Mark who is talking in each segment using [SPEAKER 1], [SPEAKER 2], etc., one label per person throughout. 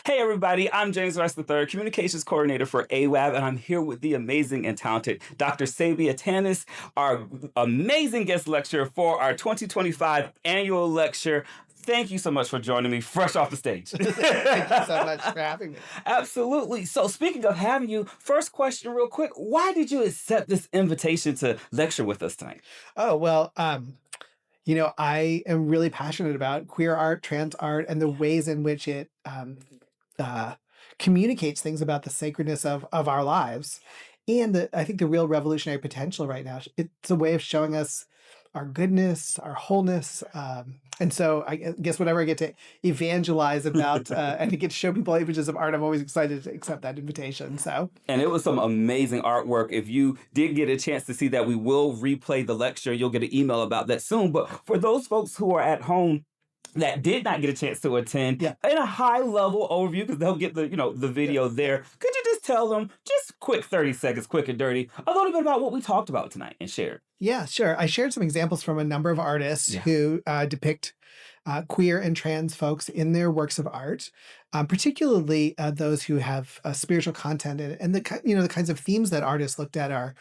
[SPEAKER 1] Hey everybody, I'm James Rice III, Communications Coordinator for AWAB, and I'm here with the amazing and talented Dr. Sabia-Tanis, our amazing guest lecturer for our 2025 annual lecture. Thank you so much for joining me fresh off the stage.
[SPEAKER 2] Thank you so much for having me.
[SPEAKER 1] Absolutely. So speaking of having you, first question real quick, why did you accept this invitation to lecture with us tonight?
[SPEAKER 2] Oh, well, I am really passionate about queer art, trans art, and the ways in which it uh, communicates things about the sacredness of our lives. And I think the real revolutionary potential right now, it's a way of showing us our goodness, our wholeness. And so I guess whenever I get to evangelize about and to get to show people images of art, I'm always excited to accept that invitation. So,
[SPEAKER 1] And it was some amazing artwork. If you did get a chance to see that, we will replay the lecture. You'll get an email about that soon. But for those folks who are at home that did not get a chance to attend,
[SPEAKER 2] yeah.
[SPEAKER 1] in a high level overview, because they'll get the video there, could you just tell them, just quick 30 seconds, quick and dirty, a little bit about what we talked about tonight and shared?
[SPEAKER 2] Yeah, sure. I shared some examples from a number of artists who depict queer and trans folks in their works of art, particularly those who have spiritual content. And the kinds of themes that artists looked at are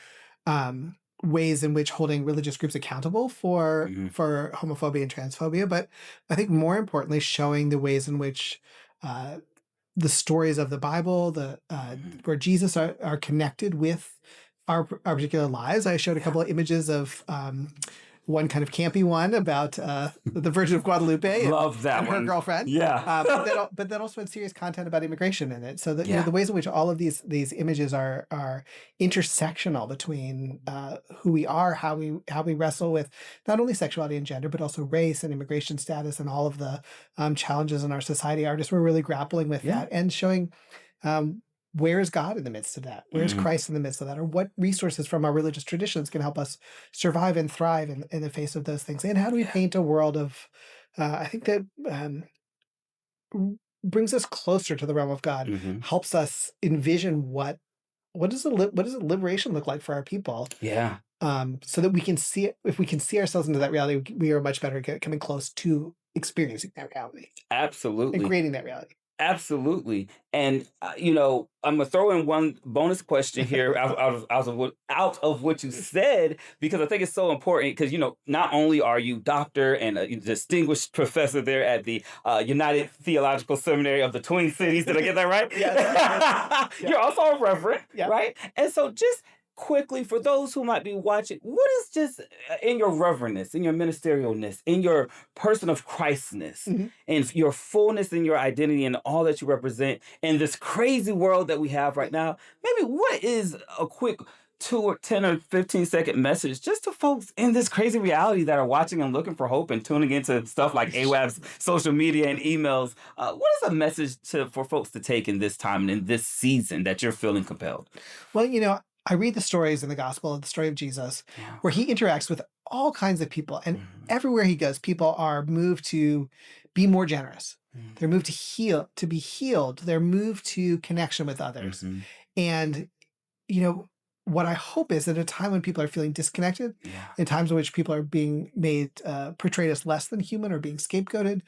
[SPEAKER 2] ways in which holding religious groups accountable for homophobia and transphobia, but I think more importantly, showing the ways in which the stories of the Bible, where Jesus are connected with our particular lives. I showed a couple of images of one kind of campy one about the Virgin of Guadalupe.
[SPEAKER 1] Love that
[SPEAKER 2] and
[SPEAKER 1] one.
[SPEAKER 2] her girlfriend.
[SPEAKER 1] Yeah.
[SPEAKER 2] But that also had serious content about immigration in it. So that the ways in which all of these images are intersectional between who we are, how we wrestle with not only sexuality and gender, but also race and immigration status and all of the challenges in our society. Artists were really grappling with that and showing where is God in the midst of that? Where is Christ in the midst of that? Or what resources from our religious traditions can help us survive and thrive in the face of those things? And how do we paint a world of, I think that brings us closer to the realm of God, helps us envision what does liberation look like for our people?
[SPEAKER 1] Yeah.
[SPEAKER 2] So that we can see it. If we can see ourselves into that reality, we are much better at coming close to experiencing that reality.
[SPEAKER 1] Absolutely.
[SPEAKER 2] And creating that reality.
[SPEAKER 1] Absolutely. And, I'm going to throw in one bonus question here out of what you said, because I think it's so important because, not only are you doctor and a distinguished professor there at the United Theological Seminary of the Twin Cities. Did I get that right?
[SPEAKER 2] Yes.
[SPEAKER 1] You're also a reverend, right? And so just quickly, for those who might be watching, what is just in your reverendness, in your ministerialness, in your person of Christness, and your fullness in your identity and all that you represent in this crazy world that we have right now, maybe what is a quick 2 or 10 or 15-second message just to folks in this crazy reality that are watching and looking for hope and tuning into stuff like AWAB's social media and emails? What is a message for folks to take in this time and in this season that you're feeling compelled?
[SPEAKER 2] Well, I read the stories in the gospel, the story of Jesus, where he interacts with all kinds of people. And everywhere he goes, people are moved to be more generous. They're moved to be healed. They're moved to connection with others. And, what I hope is at a time when people are feeling disconnected, in times in which people are being portrayed as less than human or being scapegoated,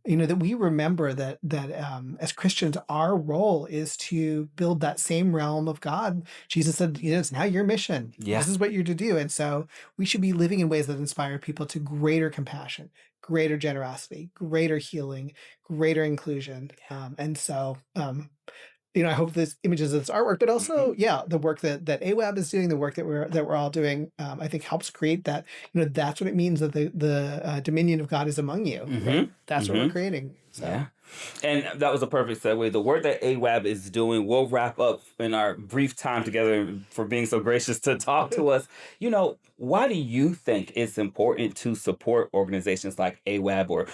[SPEAKER 2] that we remember that as Christians, our role is to build that same realm of God. Jesus said, it's now your mission. This is what you're to do. And so we should be living in ways that inspire people to greater compassion, greater generosity, greater healing, greater inclusion. And so, I hope this images of this artwork, but also, the work that AWAB is doing, the work that we're all doing, I think helps create that. That's what it means that the dominion of God is among you. Right? That's what we're creating. So.
[SPEAKER 1] Yeah. And that was a perfect segue. The work that AWAB is doing, we'll wrap up in our brief time together for being so gracious to talk to us. Why do you think it's important to support organizations like AWAB, or,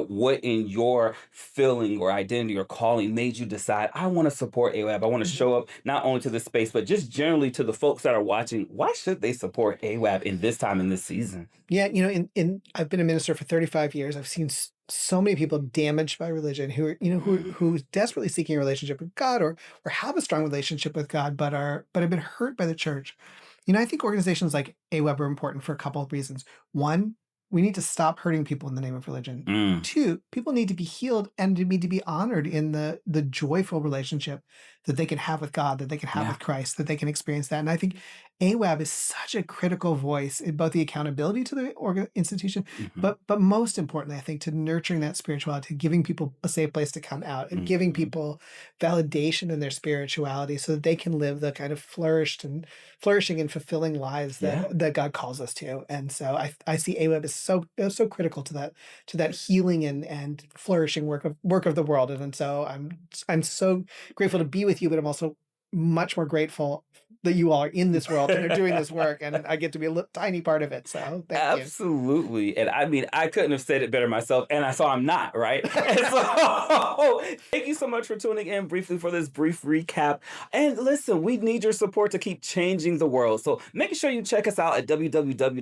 [SPEAKER 1] what in your feeling or identity or calling made you decide, I want to support AWAB. I want to show up not only to this space, but just generally to the folks that are watching. Why should they support AWAB in this time, in this season?
[SPEAKER 2] Yeah, I've been a minister for 35 years. I've seen so many people damaged by religion who are, who desperately seeking a relationship with God or have a strong relationship with God, but have been hurt by the church. I think organizations like AWAB are important for a couple of reasons. One, we need to stop hurting people in the name of religion. 2, people need to be healed and need to be honored in the joyful relationship that they can have with God, that they can have with Christ, that they can experience that. And I think AWAB is such a critical voice in both the accountability to the institution, but most importantly, I think, to nurturing that spirituality, giving people a safe place to come out, and giving people validation in their spirituality so that they can live the kind of flourishing and fulfilling lives that God calls us to. And so I see AWAB as so critical to that healing and flourishing work of the world. And so I'm so grateful to be with you, but I'm also much more grateful that you all are in this world and are doing this work, and I get to be a tiny part of it. So thank you.
[SPEAKER 1] Absolutely. And I mean, I couldn't have said it better myself, and I saw I'm not, right? And so thank you so much for tuning in briefly for this brief recap. And listen, we need your support to keep changing the world. So make sure you check us out at www.awab.org.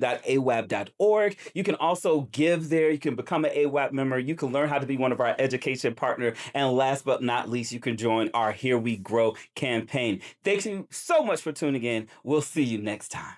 [SPEAKER 1] You can also give there. You can become an AWAB member. You can learn how to be one of our education partners. And last but not least, you can join our Here We Grow campaign. Thank you so much for tuning in. We'll see you next time.